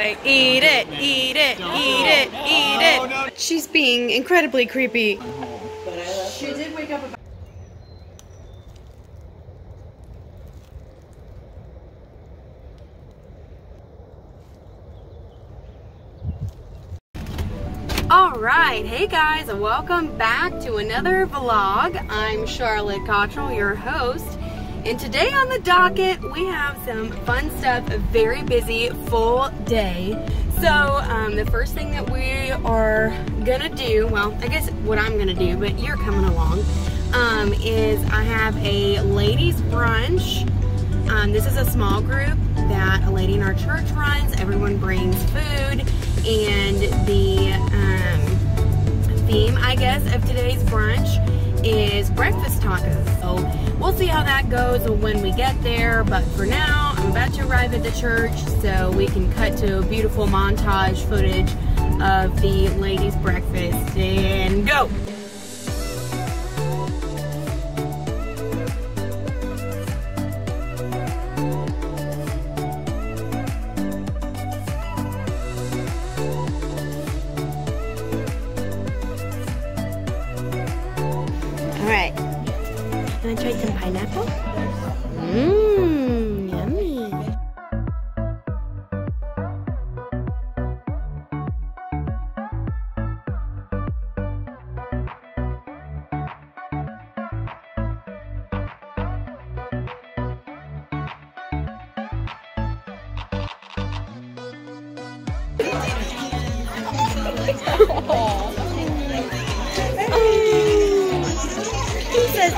Eat it, eat it, eat it, eat it. She's being incredibly creepy. She did wake up about... Alright, hey guys, and welcome back to another vlog. I'm Charlotte Cottrell, your host. And today on the docket, we have some fun stuff, a very busy, full day. So, the first thing that we are gonna do, well, I guess what I'm gonna do, but you're coming along, is I have a ladies' brunch. This is a small group that a lady in our church runs. Everyone brings food, and the theme, I guess, of today's brunch is breakfast tacos. So we'll see how that goes when we get there, but for now I'm about to arrive at the church so we can cut to a beautiful montage footage of the ladies' breakfast and go! Alright, can I try some pineapple? Mmm, yummy.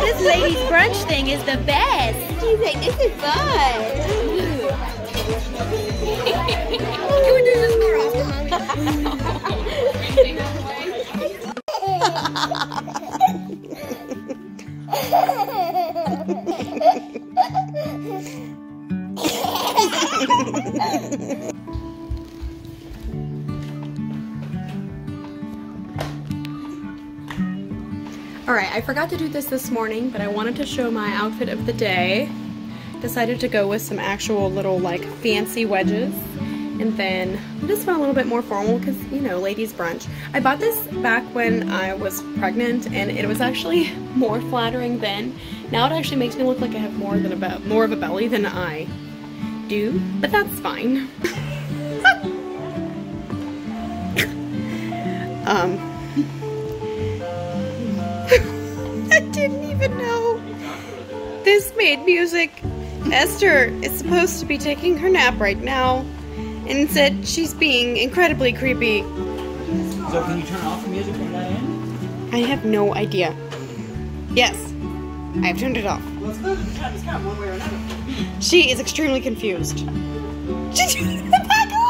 This ladies' brunch thing is the best. He's like, this is fun. Can we do this more often, Alright, I forgot to do this morning, but I wanted to show my outfit of the day. Decided to go with some actual little, like, fancy wedges. And then this one a little bit more formal because, you know, ladies' brunch. I bought this back when I was pregnant, and it was actually more flattering then. Now it actually makes me look like I have more of a belly than I do, but that's fine. I didn't even know this made music. Esther is supposed to be taking her nap right now, and said she's being incredibly creepy. So can you turn off the music from that end? I have no idea. Yes, I've turned it off. Well, it's good. It's got one way or another. She is extremely confused. She turned it back on!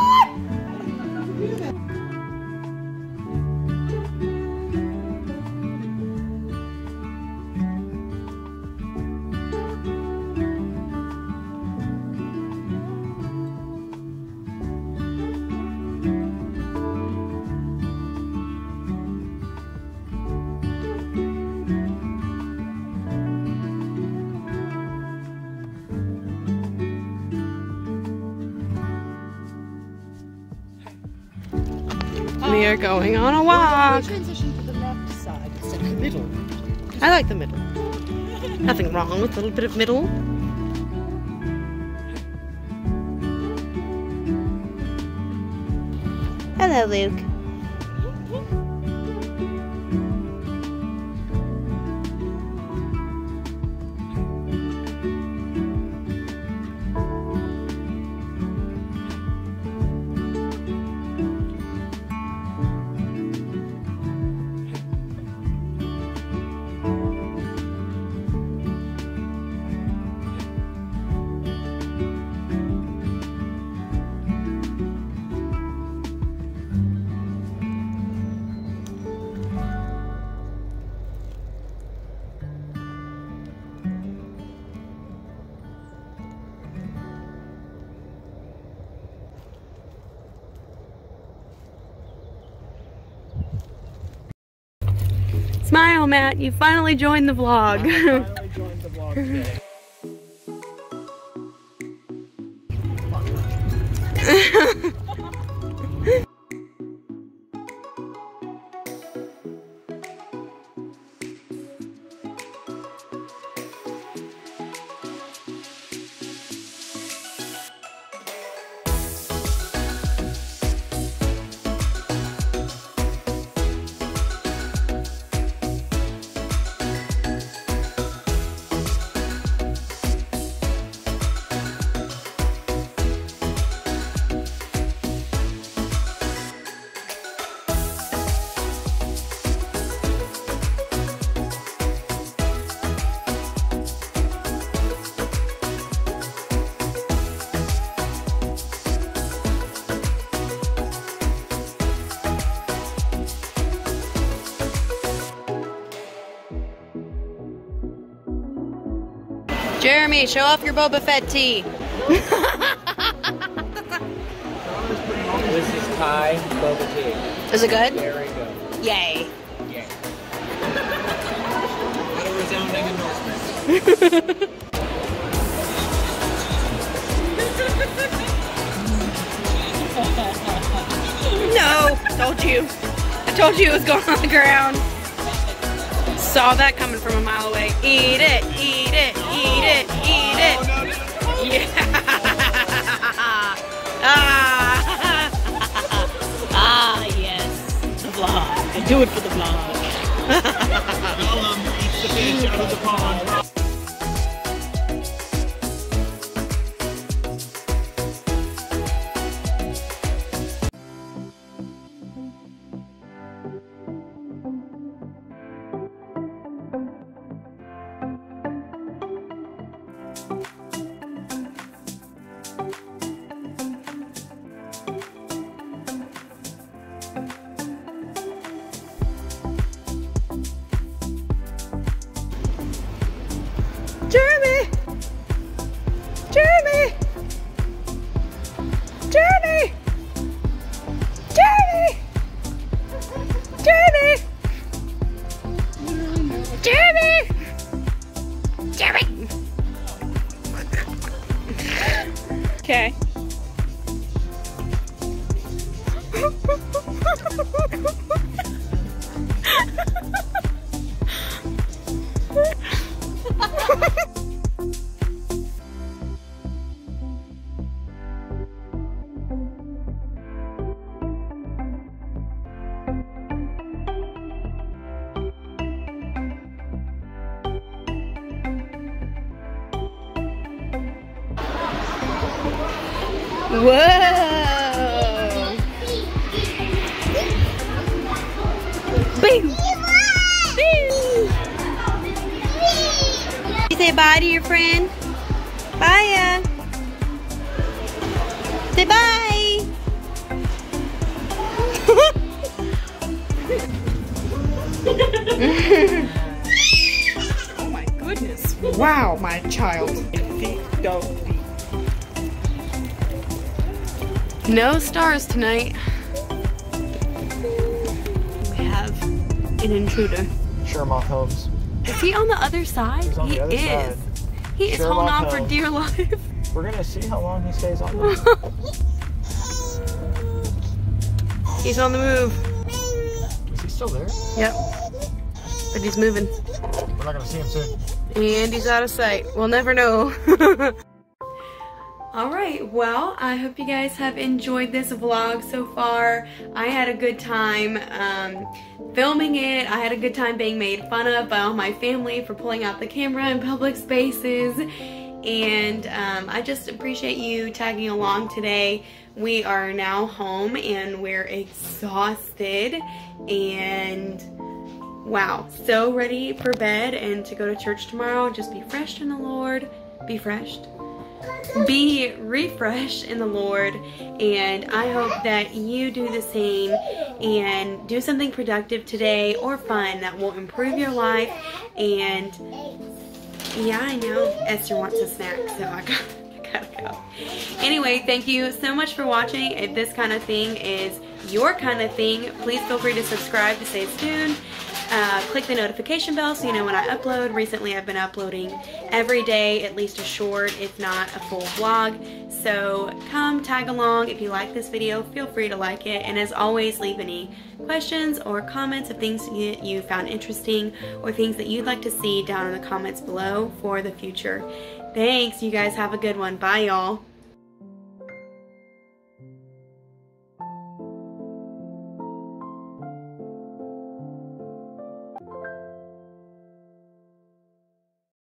We are going on a walk. Transition to the left side instead of the middle. I like the middle. Nothing wrong with a little bit of middle. Hello, Luke. Smile, Matt. You finally joined the vlog. I finally joined the vlog today. Jeremy, show off your Boba Fett tee. This is Thai boba tea. Is it good? Very good. Yay. Yeah. What a resounding endorsement. No, told you. I told you it was going on the ground. Saw that coming from a mile away. Eat it, eat it, eat it, eat it. Yeah. Ah, yes. The vlog. I do it for the vlog. Gollum eats the fish out of the pond. Jeremy! Jeremy! Jeremy! Jeremy! Jeremy! Jeremy! Jeremy! Okay. Whoa! Boom! You say bye to your friend? Bye. Say bye. Oh my goodness! Wow, my child. No stars tonight. We have an intruder. Sherlock Holmes. Is he on the other side? He's on the other side. He is Sherlock holding on for Holmes. dear life. We're gonna see how long he stays on this. He's on the move. Is he still there? Yep. But he's moving. We're not gonna see him soon. And he's out of sight. We'll never know. Alright, well, I hope you guys have enjoyed this vlog so far. I had a good time filming it. I had a good time being made fun of by all my family for pulling out the camera in public spaces. And I just appreciate you tagging along today. We are now home and we're exhausted. And wow, so ready for bed and to go to church tomorrow. Just be refreshed in the Lord. Be refreshed in the Lord, and I hope that you do the same and do something productive today or fun that will improve your life. And yeah, I know Esther wants a snack, so I gotta go. Anyway, thank you so much for watching. If this kind of thing is your kind of thing, please feel free to subscribe to stay tuned. Click the notification bell so you know when I upload. Recently I've been uploading every day, at least a short, if not a full vlog. So come tag along. If you like this video, feel free to like it. And as always, leave any questions or comments of things you found interesting or things that you'd like to see down in the comments below for the future. Thanks. You guys have a good one. Bye, y'all.